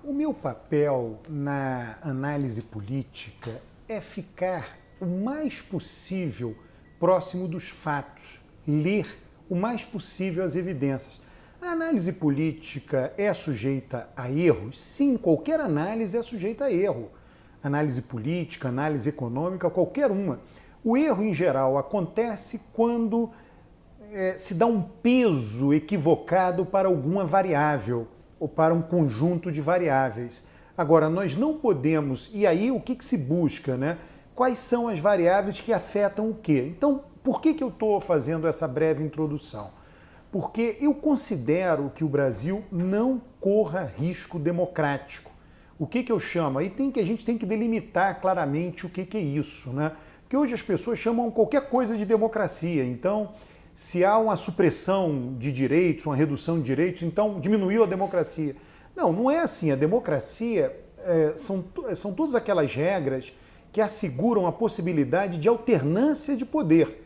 O meu papel na análise política é ficar o mais possível próximo dos fatos, ler o mais possível as evidências. A análise política é sujeita a erros? Sim, qualquer análise é sujeita a erro. Análise política, análise econômica, qualquer uma. O erro, em geral, acontece quando se dá um peso equivocado para alguma variável ou para um conjunto de variáveis. Agora, nós não podemos... E aí, o que se busca, né? Quais são as variáveis que afetam o quê? Então, por que eu estou fazendo essa breve introdução? Porque eu considero que o Brasil não corra risco democrático. O que eu chamo? Aí a gente tem que delimitar claramente o que é isso, né? Porque hoje as pessoas chamam qualquer coisa de democracia. Então, se há uma supressão de direitos, uma redução de direitos, então diminuiu a democracia. Não, não é assim. A democracia são todas aquelas regras que asseguram a possibilidade de alternância de poder.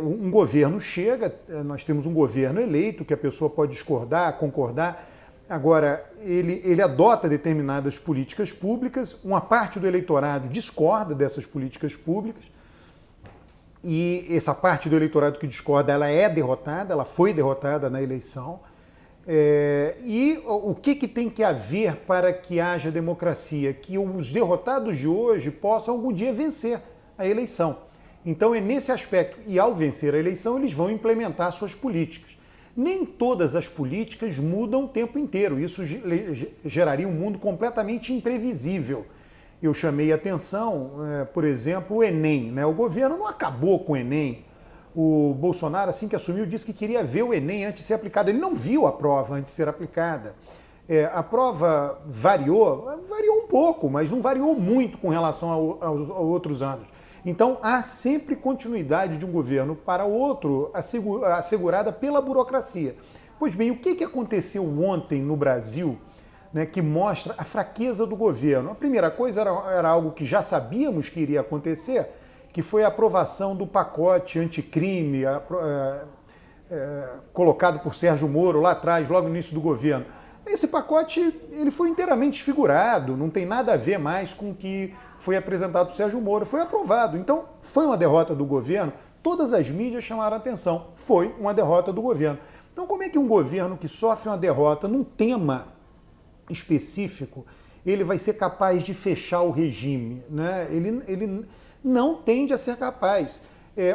Um governo chega, nós temos um governo eleito, que a pessoa pode discordar, concordar. Agora, ele adota determinadas políticas públicas, uma parte do eleitorado discorda dessas políticas públicas, e essa parte do eleitorado que discorda, ela é derrotada, ela foi derrotada na eleição. E o que tem que haver para que haja democracia? Que os derrotados de hoje possam algum dia vencer a eleição. Então é nesse aspecto, e ao vencer a eleição eles vão implementar suas políticas. Nem todas as políticas mudam o tempo inteiro, isso geraria um mundo completamente imprevisível. Eu chamei a atenção, por exemplo, o Enem, né? O governo não acabou com o Enem. O Bolsonaro, assim que assumiu, disse que queria ver o Enem antes de ser aplicado. Ele não viu a prova antes de ser aplicada. A prova variou um pouco, mas não variou muito com relação a outros anos. Então, há sempre continuidade de um governo para outro, assegurada pela burocracia. Pois bem, o que aconteceu ontem no Brasil, né, que mostra a fraqueza do governo? A primeira coisa era algo que já sabíamos que iria acontecer, que foi a aprovação do pacote anticrime colocado por Sérgio Moro lá atrás, logo no início do governo. Esse pacote ele foi inteiramente desfigurado, não tem nada a ver mais com o que foi apresentado por Sérgio Moro, foi aprovado. Então, foi uma derrota do governo, todas as mídias chamaram a atenção, foi uma derrota do governo. Então, como é que um governo que sofre uma derrota num tema específico, ele vai ser capaz de fechar o regime, né? Ele não tende a ser capaz.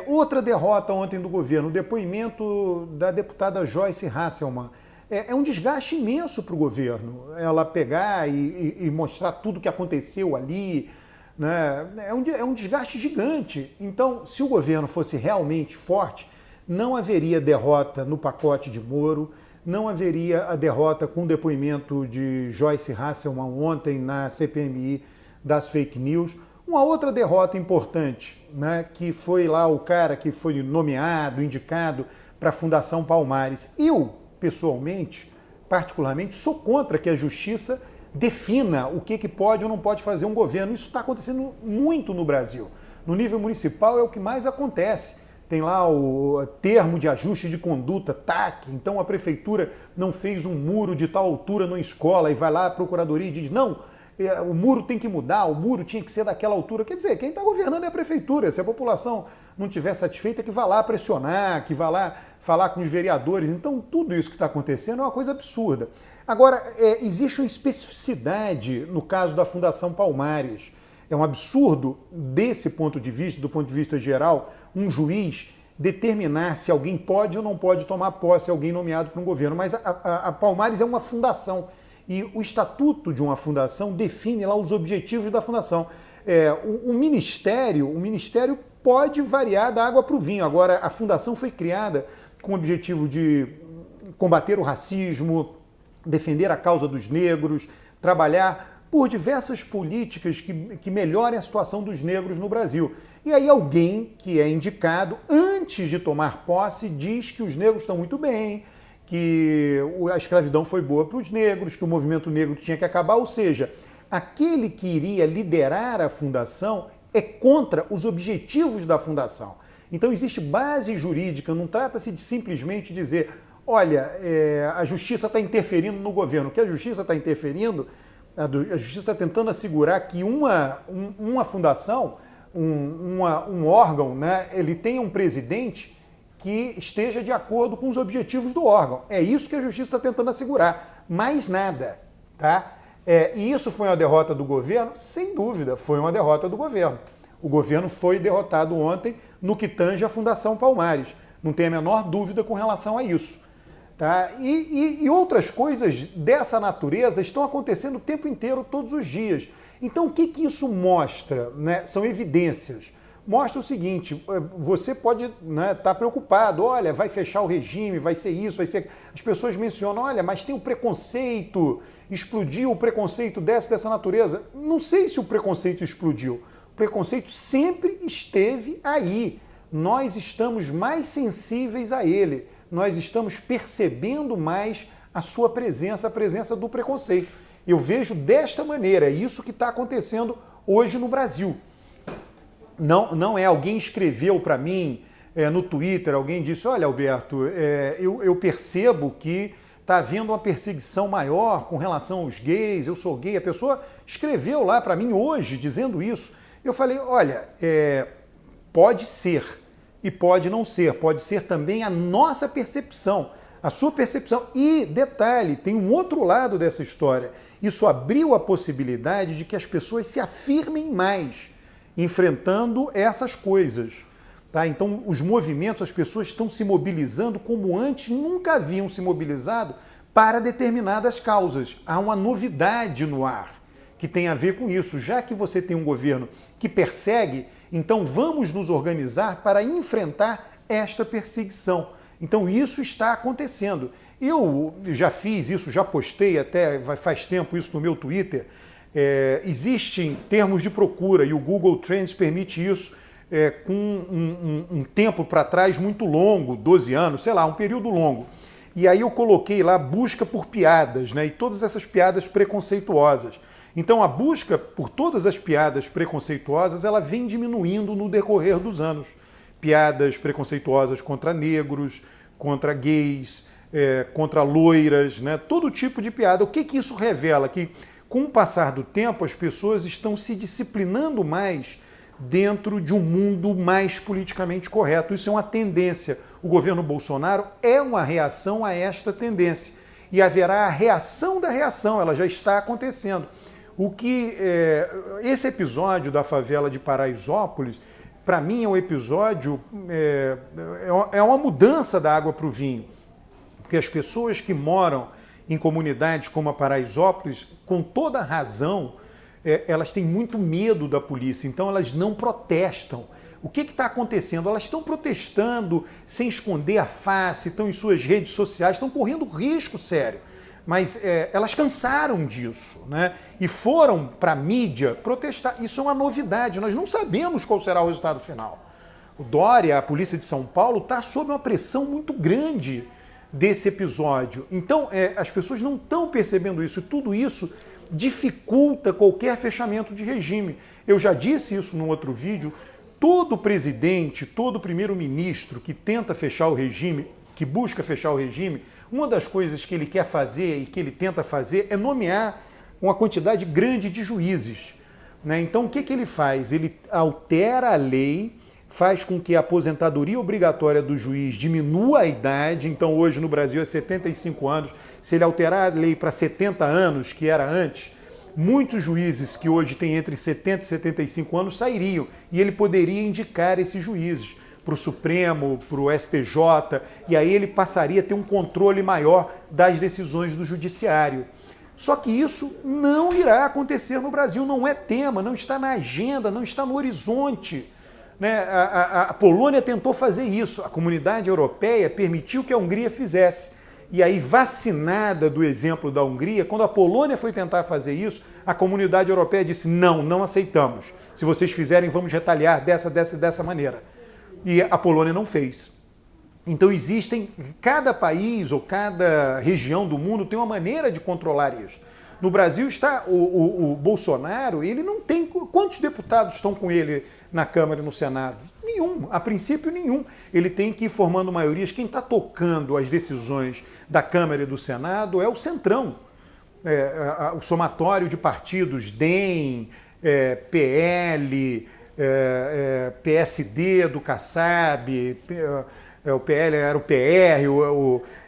Outra derrota ontem do governo, o depoimento da deputada Joyce Hasselmann. É um desgaste imenso para o governo, ela pegar e mostrar tudo o que aconteceu ali, né? É um desgaste gigante. Então, se o governo fosse realmente forte, não haveria derrota no pacote de Moro, não haveria a derrota com o depoimento de Joyce Hasselmann ontem na CPMI das fake news. Uma outra derrota importante, né, que foi lá o cara que foi nomeado, indicado para a Fundação Palmares. Eu, pessoalmente, particularmente, sou contra que a justiça defina o que pode ou não pode fazer um governo. Isso está acontecendo muito no Brasil. No nível municipal é o que mais acontece. Tem lá o termo de ajuste de conduta, TAC, então a prefeitura não fez um muro de tal altura numa escola e vai lá a procuradoria e diz, não, o muro tem que mudar, o muro tinha que ser daquela altura. Quer dizer, quem está governando é a prefeitura. Se a população não estiver satisfeita, que vá lá pressionar, que vá lá falar com os vereadores. Então, tudo isso que está acontecendo é uma coisa absurda. Agora, existe uma especificidade no caso da Fundação Palmares. É um absurdo, desse ponto de vista, do ponto de vista geral, um juiz determinar se alguém pode ou não pode tomar posse, alguém nomeado para um governo. Mas a Palmares é uma fundação. E o estatuto de uma fundação define lá os objetivos da fundação. O ministério pode variar da água para o vinho. Agora, a fundação foi criada com o objetivo de combater o racismo, defender a causa dos negros, trabalhar por diversas políticas que melhorem a situação dos negros no Brasil. E aí alguém que é indicado, antes de tomar posse, diz que os negros estão muito bem, que a escravidão foi boa para os negros, que o movimento negro tinha que acabar, ou seja, aquele que iria liderar a fundação é contra os objetivos da fundação. Então existe base jurídica, não trata-se de simplesmente dizer olha, a justiça está interferindo no governo. O que a justiça está interferindo, a justiça está tentando assegurar que uma fundação, um órgão, né, ele tenha um presidente que esteja de acordo com os objetivos do órgão. É isso que a justiça está tentando assegurar, mais nada, tá? E isso foi uma derrota do governo? Sem dúvida, foi uma derrota do governo. O governo foi derrotado ontem no que tange a Fundação Palmares. Não tem a menor dúvida com relação a isso. Tá? E outras coisas dessa natureza estão acontecendo o tempo inteiro, todos os dias. Então, o que isso mostra? Né? São evidências. Mostra o seguinte, você pode estar preocupado, olha, vai fechar o regime, vai ser isso, vai ser... As pessoas mencionam, olha, mas tem o preconceito, explodiu o preconceito dessa natureza. Não sei se o preconceito explodiu. O preconceito sempre esteve aí. Nós estamos mais sensíveis a ele. Nós estamos percebendo mais a sua presença, a presença do preconceito. Eu vejo desta maneira, é isso que está acontecendo hoje no Brasil. Não é alguém escreveu para mim no Twitter, alguém disse, olha, Alberto, eu percebo que está havendo uma perseguição maior com relação aos gays, eu sou gay. A pessoa escreveu lá para mim hoje dizendo isso. Eu falei, olha, pode ser e pode não ser, pode ser também a nossa percepção, a sua percepção. E, detalhe, tem um outro lado dessa história. Isso abriu a possibilidade de que as pessoas se afirmem mais enfrentando essas coisas. Tá? Então, os movimentos, as pessoas estão se mobilizando como antes nunca haviam se mobilizado para determinadas causas. Há uma novidade no ar que tem a ver com isso. Já que você tem um governo que persegue, então vamos nos organizar para enfrentar esta perseguição. Então, isso está acontecendo. Eu já fiz isso, já postei até faz tempo isso no meu Twitter. Existem termos de procura e o Google Trends permite isso com um tempo para trás muito longo, 12 anos, sei lá, um período longo. E aí eu coloquei lá busca por piadas, né? E todas essas piadas preconceituosas. Então a busca por todas as piadas preconceituosas, ela vem diminuindo no decorrer dos anos. Piadas preconceituosas contra negros, contra gays, contra loiras, né? Todo tipo de piada. O que isso revela? Que com o passar do tempo, as pessoas estão se disciplinando mais dentro de um mundo mais politicamente correto. Isso é uma tendência. O governo Bolsonaro é uma reação a esta tendência. E haverá a reação da reação, ela já está acontecendo. Esse episódio da favela de Paraisópolis, para mim é um episódio, é uma mudança da água para o vinho. Porque as pessoas que moram em comunidades como a Paraisópolis, com toda razão, elas têm muito medo da polícia, então elas não protestam. O que está acontecendo? Elas estão protestando sem esconder a face, estão em suas redes sociais, estão correndo risco sério. Mas elas cansaram disso, né? E foram para a mídia protestar. Isso é uma novidade, nós não sabemos qual será o resultado final. O Dória, a polícia de São Paulo, está sob uma pressão muito grande desse episódio. Então, as pessoas não estão percebendo isso. E tudo isso dificulta qualquer fechamento de regime. Eu já disse isso num outro vídeo. Todo presidente, todo primeiro-ministro que tenta fechar o regime, que busca fechar o regime, uma das coisas que ele quer fazer e que ele tenta fazer é nomear uma quantidade grande de juízes. Né? Então, o que ele faz? Ele altera a lei, faz com que a aposentadoria obrigatória do juiz diminua a idade. Então, hoje no Brasil é 75 anos. Se ele alterar a lei para 70 anos, que era antes, muitos juízes que hoje têm entre 70 e 75 anos sairiam. E ele poderia indicar esses juízes para o Supremo, para o STJ, e aí ele passaria a ter um controle maior das decisões do judiciário. Só que isso não irá acontecer no Brasil, não é tema, não está na agenda, não está no horizonte. Né? A Polônia tentou fazer isso, a comunidade europeia permitiu que a Hungria fizesse. E aí, vacinada do exemplo da Hungria, quando a Polônia foi tentar fazer isso, a comunidade europeia disse, não aceitamos. Se vocês fizerem, vamos retaliar dessa maneira. E a Polônia não fez. Então cada país ou cada região do mundo tem uma maneira de controlar isso. No Brasil está o Bolsonaro, ele não tem... Quantos deputados estão com ele na Câmara e no Senado? Nenhum, a princípio nenhum. Ele tem que ir formando maiorias. Quem está tocando as decisões da Câmara e do Senado é o Centrão. O somatório de partidos, DEM, PL, PSD do Kassab, o PL era o PR,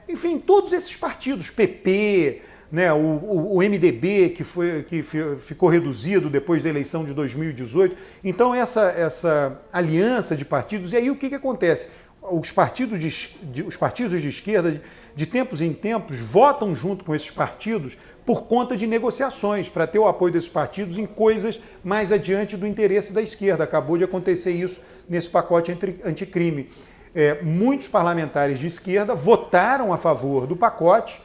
enfim, todos esses partidos, PP, né, o MDB que ficou reduzido depois da eleição de 2018. Então essa aliança de partidos, e aí o que acontece? Os partidos de esquerda, de tempos em tempos, votam junto com esses partidos por conta de negociações, para ter o apoio desses partidos em coisas mais adiante do interesse da esquerda. Acabou de acontecer isso nesse pacote anticrime. Muitos parlamentares de esquerda votaram a favor do pacote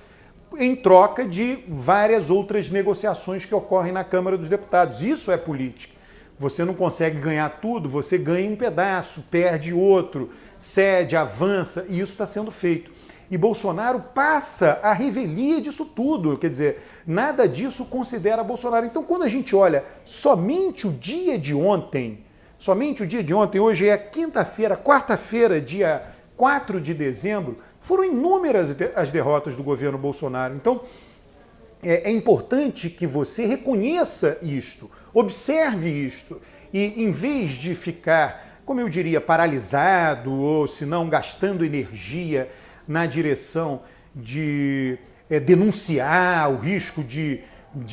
em troca de várias outras negociações que ocorrem na Câmara dos Deputados. Isso é política. Você não consegue ganhar tudo, você ganha um pedaço, perde outro, cede, avança, e isso está sendo feito. E Bolsonaro passa a revelia disso tudo, quer dizer, nada disso considera Bolsonaro. Então, quando a gente olha somente o dia de ontem, hoje é quinta-feira, quarta-feira, dia 4 de dezembro, foram inúmeras as derrotas do governo Bolsonaro. Então, é importante que você reconheça isto, observe isto, e em vez de ficar, como eu diria, paralisado, ou se não gastando energia na direção de denunciar o risco de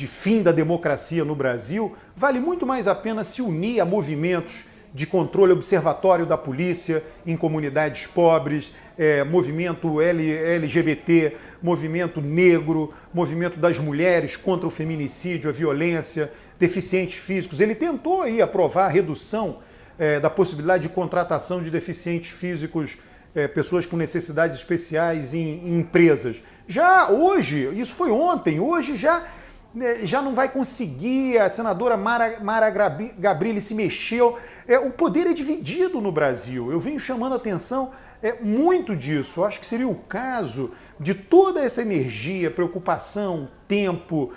fim da democracia no Brasil, vale muito mais a pena se unir a movimentos de controle observatório da polícia em comunidades pobres, movimento LGBT, movimento negro, movimento das mulheres contra o feminicídio, a violência, deficientes físicos. Ele tentou aí aprovar a redução da possibilidade de contratação de deficientes físicos, pessoas com necessidades especiais em empresas. Já hoje, isso foi ontem, hoje já não vai conseguir, a senadora Mara Gabrilli se mexeu. O poder é dividido no Brasil. Eu venho chamando a atenção muito disso. Eu acho que seria o caso de toda essa energia, preocupação, tempo,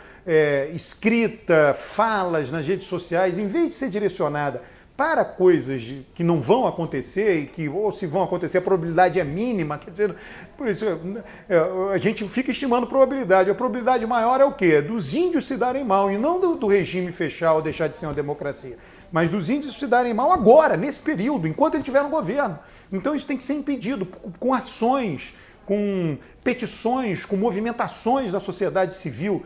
escrita, falas nas redes sociais, em vez de ser direcionada para coisas que não vão acontecer e que, ou se vão acontecer, a probabilidade é mínima. Quer dizer, por isso a gente fica estimando probabilidade. A probabilidade maior é o quê? Dos índios se darem mal, e não do regime fechar ou deixar de ser uma democracia, mas dos índios se darem mal agora, nesse período, enquanto ele estiver no governo. Então isso tem que ser impedido com ações, com petições, com movimentações da sociedade civil.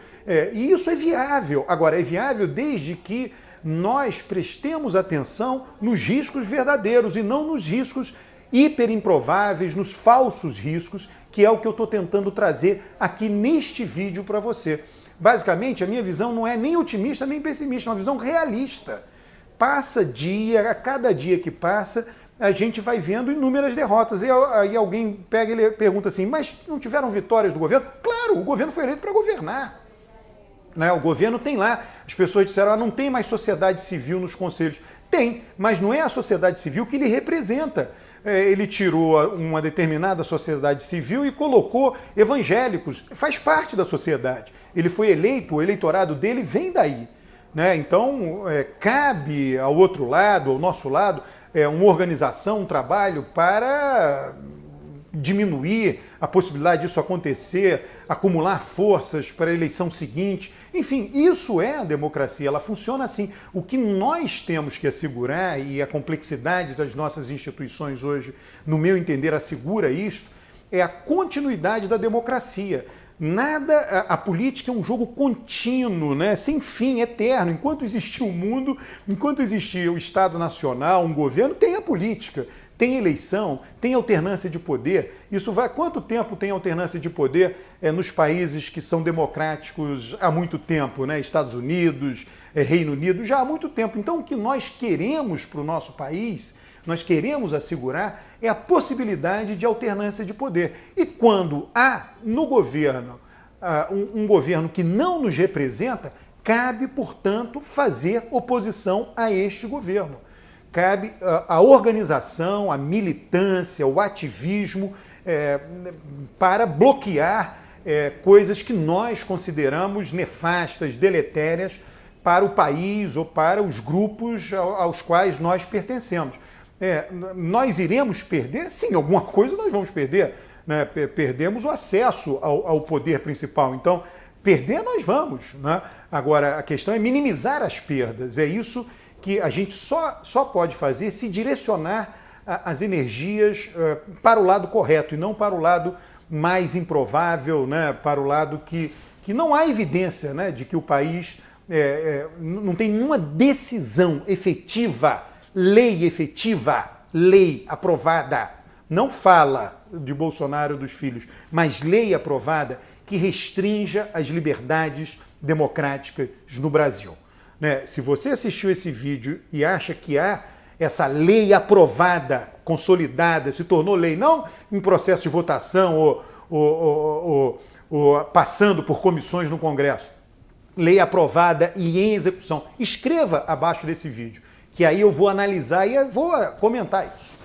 E isso é viável. Agora, é viável desde que nós prestemos atenção nos riscos verdadeiros e não nos riscos hiperimprováveis, nos falsos riscos, que é o que eu estou tentando trazer aqui neste vídeo para você. Basicamente, a minha visão não é nem otimista nem pessimista, é uma visão realista. Passa dia, a cada dia que passa, a gente vai vendo inúmeras derrotas. E aí alguém pega e pergunta assim, mas não tiveram vitórias do governo? Claro, o governo foi eleito para governar. O governo tem lá, as pessoas disseram, não tem mais sociedade civil nos conselhos. Tem, mas não é a sociedade civil que ele representa. Ele tirou uma determinada sociedade civil e colocou evangélicos, faz parte da sociedade. Ele foi eleito, o eleitorado dele vem daí. Então, cabe ao outro lado, ao nosso lado, uma organização, um trabalho para diminuir a possibilidade disso acontecer, acumular forças para a eleição seguinte. Enfim, isso é a democracia, ela funciona assim. O que nós temos que assegurar, e a complexidade das nossas instituições hoje, no meu entender, assegura isto, é a continuidade da democracia. A política é um jogo contínuo, sem fim, eterno. Enquanto existir o mundo, enquanto existir o Estado Nacional, um governo, tem a política. Tem eleição, tem alternância de poder. Isso vai. Quanto tempo tem alternância de poder nos países que são democráticos há muito tempo, Estados Unidos, Reino Unido, já há muito tempo. Então, o que nós queremos para o nosso país, nós queremos assegurar, é a possibilidade de alternância de poder. E quando há no governo um governo que não nos representa, cabe, portanto, fazer oposição a este governo. Cabe a organização, a militância, o ativismo para bloquear coisas que nós consideramos nefastas, deletérias para o país ou para os grupos aos quais nós pertencemos. Nós iremos perder? Sim, alguma coisa nós vamos perder. Né? Perdemos o acesso ao poder principal. Então, perder nós vamos. Né? Agora, a questão é minimizar as perdas. É isso que a gente só pode fazer se direcionar as energias para o lado correto e não para o lado mais improvável, né? Para o lado que não há evidência, né? De que o país não tem nenhuma decisão efetiva, lei aprovada. Não fala de Bolsonaro ou dos filhos, mas lei aprovada que restrinja as liberdades democráticas no Brasil. Né? Se você assistiu esse vídeo e acha que há essa lei aprovada, consolidada, se tornou lei, não em processo de votação ou passando por comissões no Congresso, lei aprovada e em execução, escreva abaixo desse vídeo, que aí eu vou analisar e vou comentar isso.